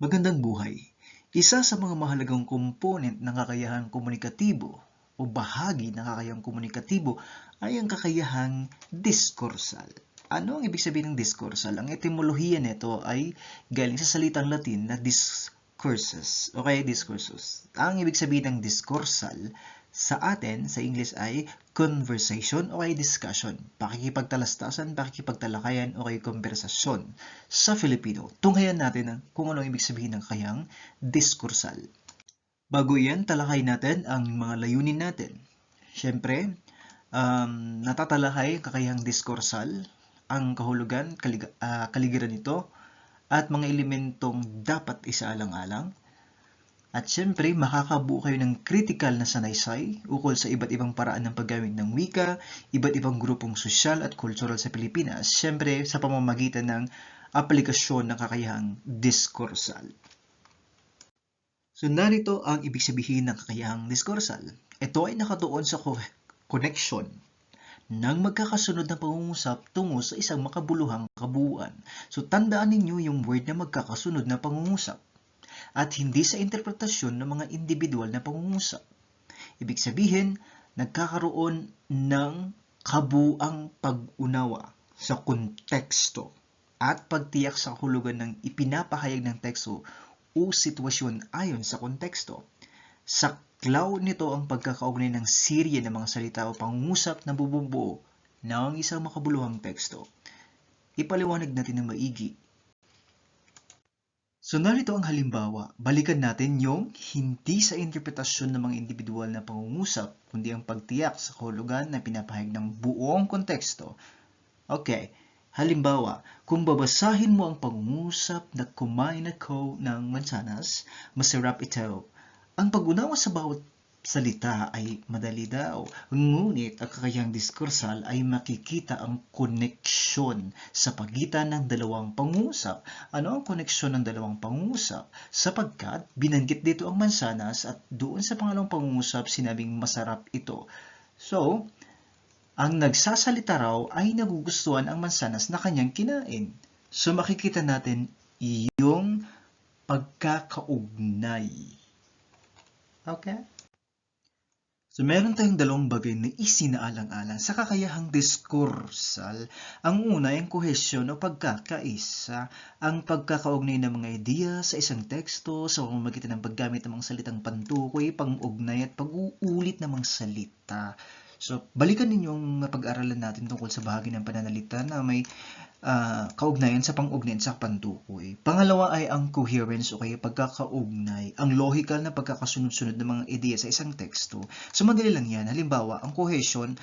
Magandang buhay. Isa sa mga mahalagang komponent ng kakayahang komunikatibo o bahagi ng kakayahang komunikatibo ay ang kakayahang diskursal. Ano ang ibig sabihin ng diskursal? Ang etimolohiya nito ay galing sa salitang Latin na discourses o kaya discoursus. Ang ibig sabihin ng diskursal sa atin, sa English ay conversation o kaya discussion, pakikipagtalastasan, pakikipagtalakayan o kaya konversasyon. Sa Filipino, tunghayan natin kung ano ang ibig sabihin ng kayang diskursal. Bago yan, talakay natin ang mga layunin natin. Siyempre, natatalakay ang kakayahang diskursal, ang kahulugan, kaligiran nito, at mga elementong dapat isaalang-alang. At syempre, makakabuo kayo ng critical na sanaysay ukol sa iba't ibang paraan ng paggamit ng wika, iba't ibang grupong sosyal at kultural sa Pilipinas, syempre sa pamamagitan ng aplikasyon ng kakayahang diskursal. So narito ang ibig sabihin ng kakayahang diskursal. Ito ay nakatuon sa connection ng magkakasunod na pangungusap tungo sa isang makabuluhang kabuuan. So tandaan ninyo yung word na magkakasunod na pangungusap at hindi sa interpretasyon ng mga individual na pangungusap. Ibig sabihin, nagkakaroon ng kabuang pag-unawa sa konteksto at pagtiyak sa kahulugan ng ipinapahayag ng teksto o sitwasyon ayon sa konteksto. Saklaw nito ang pagkakaugnay ng serye ng mga salita o pangungusap na bumubuo ng isang makabuluhang teksto. Ipaliwanag natin ng maigi. So narito ang halimbawa, balikan natin yung hindi sa interpretasyon ng mga individual na pangungusap, kundi ang pagtiyak sa kahulugan na pinapahayag ng buong konteksto. Okay, halimbawa, kung babasahin mo ang pangungusap na kumain ako ng mansanas, masarap ito. Ang pag-unawa sa bawat salita ay madali daw, ngunit ang kakayahang diskursal ay makikita ang koneksyon sa pagitan ng dalawang pangungusap. Ano ang koneksyon ng dalawang pangungusap? Sapagkat binanggit dito ang mansanas at doon sa pangalawang pangungusap sinabing masarap ito. So, ang nagsasalita raw ay nagugustuhan ang mansanas na kanyang kinain. So makikita natin yung pagkakaugnay. Okay? So, meron tayong dalawang bagay na isinaalang-alang sa kakayahang diskursal. Ang una ay ang kohesyon o pagkakaisa, ang pagkakaugnay ng mga ideya sa isang teksto sa pamamagitan ng paggamit ng mga salitang pantukoy, pang-ugnay at pag-uulit ng mga salita. So, balikan ninyong mapag-aralan natin tungkol sa bahagi ng pananalita na may kaugnayan sa pang-ugnay at sa pantukoy. Pangalawa ay ang coherence o kaya pagkakaugnay, ang logical na pagkakasunod-sunod ng mga ideya sa isang teksto. So madali lang yan. Halimbawa, ang cohesion,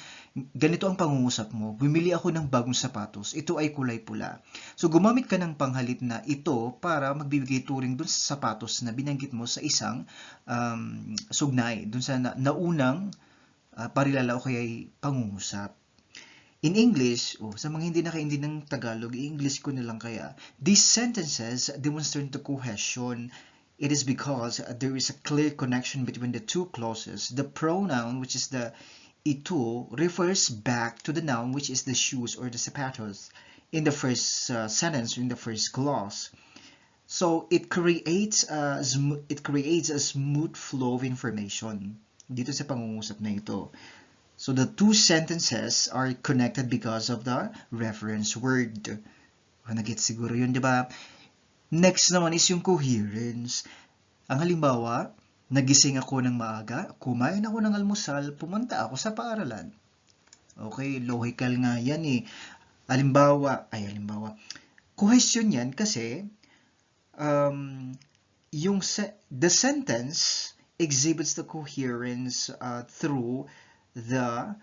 ganito ang pangungusap mo, bumili ako ng bagong sapatos, ito ay kulay pula. So gumamit ka ng panghalip na ito para magbibigay turing dun sa sapatos na binanggit mo sa isang sugnay, dun sa naunang parilala o kaya pangungusap. In English, sa mga hindi nakaintindi ng Tagalog, i-English ko na lang kaya. These sentences demonstrate the cohesion. It is because there is a clear connection between the two clauses. The pronoun, which is the ito, refers back to the noun, which is the shoes or the sapatos, in the first sentence, in the first clause. So it creates a smooth flow of information dito sa pangungusap na ito. So the two sentences are connected because of the reference word. Nag-get siguro yun, di ba? Next naman is yung coherence. Ang halimbawa, nagising ako ng maaga, kumain ako ng almusal, pumunta ako sa paaralan. Okay, logical nga yan eh. Halimbawa, cohesion yan kasi the sentence exhibits the coherence through the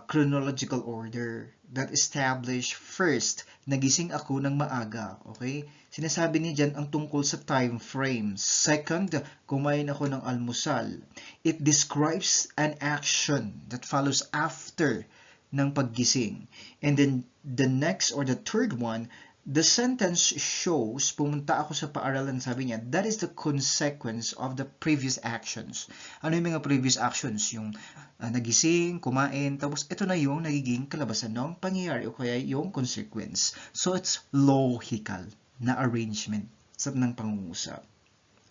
chronological order that established first, nagising ako ng maaga. Okay? Sinasabi niya dyan ang tungkol sa time frame. Second, kumain ako ng almusal. It describes an action that follows after ng paggising. And then the next or the third one, the sentence shows, pumunta ako sa paaralan, sabi niya, that is the consequence of the previous actions. Ano yung mga previous actions? Yung nagising, kumain, tapos ito na yung nagiging kalabasan ng pangyayari o kaya yung consequence. So it's logical na arrangement ng pangungusap.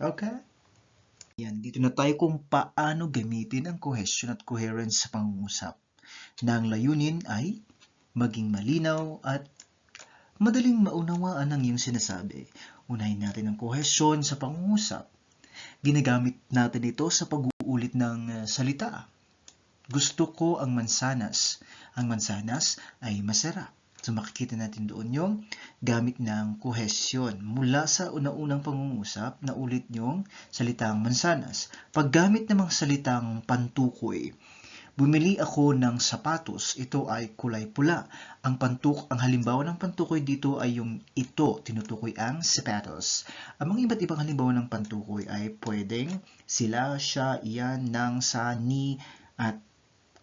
Okay? Yan, dito na tayo kung paano gamitin ang cohesion at coherence sa pangungusap na ang layunin ay maging malinaw at madaling maunawaan ang iyong sinasabi. Unahin natin ang cohesion sa pangungusap. Ginagamit natin ito sa pag-uulit ng salita. Gusto ko ang mansanas. Ang mansanas ay masarap. So makikita natin doon yung gamit ng cohesion. Mula sa una-unang pangungusap, naulit yung salitang mansanas. Paggamit namang salitang pantukoy, bumili ako ng sapatos, ito ay kulay pula. Ang halimbawa ng pantukoy dito ay yung ito, tinutukoy ang sapatos. Ang mga iba't ibang halimbawa ng pantukoy ay pwedeng sila, siya, iyan, nang, sa, ni, at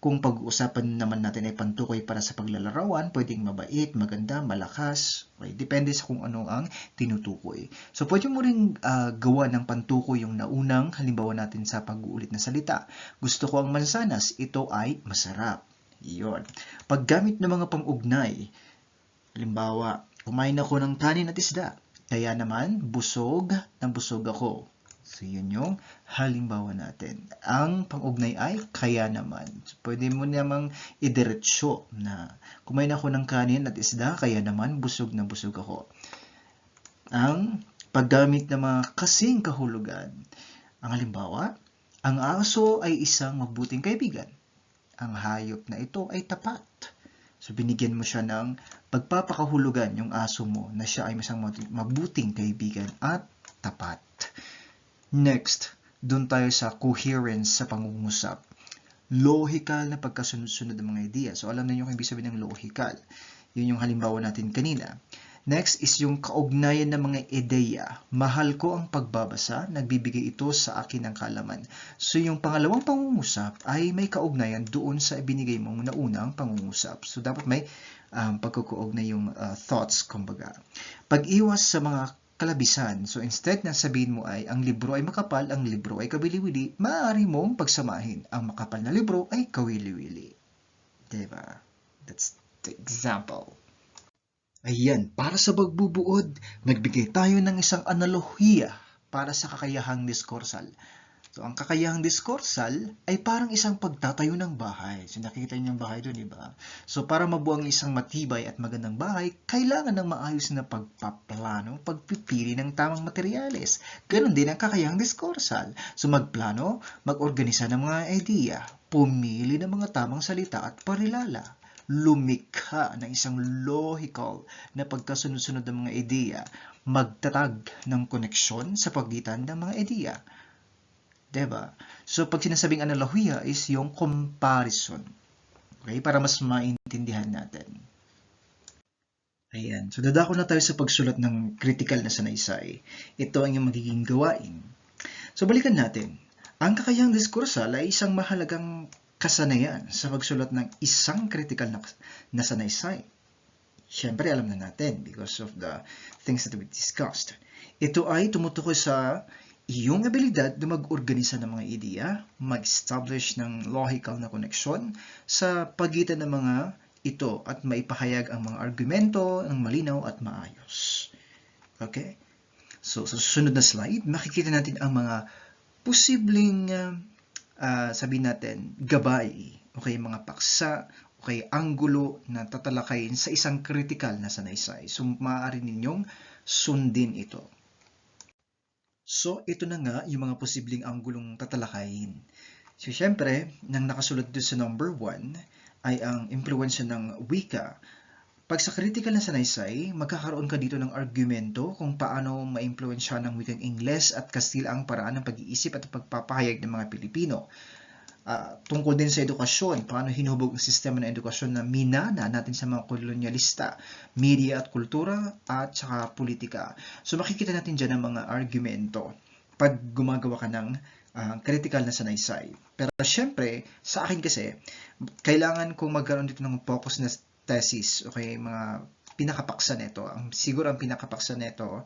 kung pag-uusapan naman natin ay pantukoy para sa paglalarawan, pwedeng mabait, maganda, malakas. Okay? Depende sa kung ano ang tinutukoy. So, pwede mo rin gawa ng pantukoy yung naunang halimbawa natin sa pag-uulit na salita. Gusto ko ang mansanas, ito ay masarap. Iyon. Paggamit ng mga pang-ugnay, halimbawa, kumain ako ng kanin at isda. Kaya naman, busog ako. So, yun yung halimbawa natin. Ang pang-ugnay ay kaya naman. So, pwede mo namang idiretsyo na kumain ako ng kanin at isda, kaya naman busog ako. Ang paggamit ng mga kasing kahulugan. Ang halimbawa, ang aso ay isang mabuting kaibigan. Ang hayop na ito ay tapat. So, binigyan mo siya ng pagpapakahulugan yung aso mo na siya ay isang mabuting kaibigan at tapat. Next, doon tayo sa coherence sa pangungusap. Logical na pagkasunod-sunod ng mga ideya. So, alam niyo kung ibig sabihin ng logical. Yun yung halimbawa natin kanina. Next is yung kaugnayan ng mga ideya. Mahal ko ang pagbabasa, nagbibigay ito sa akin ng kaalaman. So, yung pangalawang pangungusap ay may kaugnayan doon sa ibinigay mong naunang pangungusap. So, dapat may pagkukaugnay yung thoughts, kumbaga. Pag-iwas sa mga kalabisan. So, instead na sabihin mo ay ang libro ay makapal, ang libro ay kawili-wili, maaari mong pagsamahin. Ang makapal na libro ay kawili-wili. Diba? That's the example. Ayan, para sa pagbubuod, nagbigay tayo ng isang analohiya para sa kakayahang diskursal. So, ang kakayahang diskursal ay parang isang pagtatayo ng bahay. So, nakikita niyo yung bahay doon, diba? So, para mabuo ang isang matibay at magandang bahay, kailangan ng maayos na pagpaplano, pagpipili ng tamang materyales. Ganon din ang kakayahang diskursal. So, magplano, mag-organisa ng mga idea, pumili ng mga tamang salita at parilala, lumikha ng isang logical na pagkasunod-sunod ng mga ideya, magtatag ng koneksyon sa pagitan ng mga ideya. Diba? So, pag sinasabing analohiya is yung comparison. Okay? Para mas maintindihan natin. Ayan. So, dadako na tayo sa pagsulat ng critical na sanaysay. Ito ang yung magiging gawain. So, balikan natin. Ang kakayahang diskursal ay isang mahalagang kasanayan sa pagsulat ng isang critical na sanaysay. Siyempre, alam na natin because of the things that we discussed. Ito ay tumutukoy sa iyong abilidad na mag-organisa ng mga ideya, mag-establish ng logical na koneksyon sa pagitan ng mga ito at maipahayag ang mga argumento ng malinaw at maayos. Okay? So, sa susunod na slide, makikita natin ang mga posibleng, sabihin natin, gabay, okay, mga paksa, okay, anggulo na tatalakayin sa isang critical na sanaysay. So, maaari ninyong sundin ito. So, ito na nga yung mga posibleng anggulong tatalakayin. So, syempre, nang nakasulat doon sa number 1 ay ang impluwensya ng wika. Pag sa critical na sanaysay, magkakaroon ka dito ng argumento kung paano maimpluwensya ng wikang Ingles at Kastila ang paraan ng pag-iisip at pagpapahayag ng mga Pilipino. Tungkol din sa edukasyon, paano hinubog ang sistema ng edukasyon na minana natin sa mga kolonyalista, media at kultura, at saka politika. So makikita natin dyan ang mga argumento pag gumagawa ka ng critical na sanaysay. Pero syempre, sa akin kasi, kailangan kong magkaroon dito ng focus na thesis, okay, mga pinakapaksa nito. Siguro ang pinakapaksa nito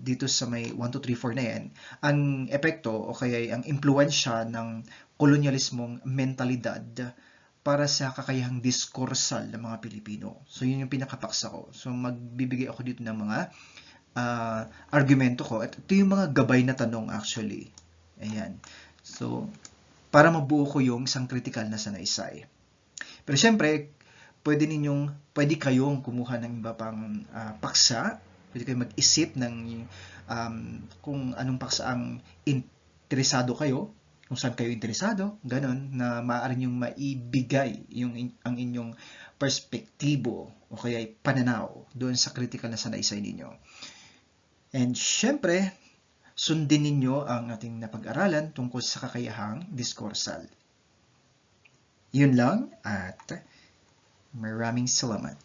dito sa may 1, 2, 3, 4 na yan, ang epekto o kaya ang impluensya ng kolonyalismong mentalidad para sa kakayahang diskursal ng mga Pilipino. So, yun yung pinakapaksa ko. So, magbibigay ako dito ng mga argumento ko. At ito yung mga gabay na tanong actually. Ayan. So, para mabuo ko yung isang critical na sanaysay. Pero syempre, pwede kayong kumuha ng iba pang paksa. Pwede kayong mag-isip ng kung anong paksa ang interesado kayo, kung saan kayo interesado, ganun, na maaari niyong maibigay ang inyong perspektibo o kaya pananaw doon sa critical na sanaysay ninyo. And syempre, sundin ninyo ang ating napag-aralan tungkol sa kakayahang diskursal. Yun lang at maraming salamat.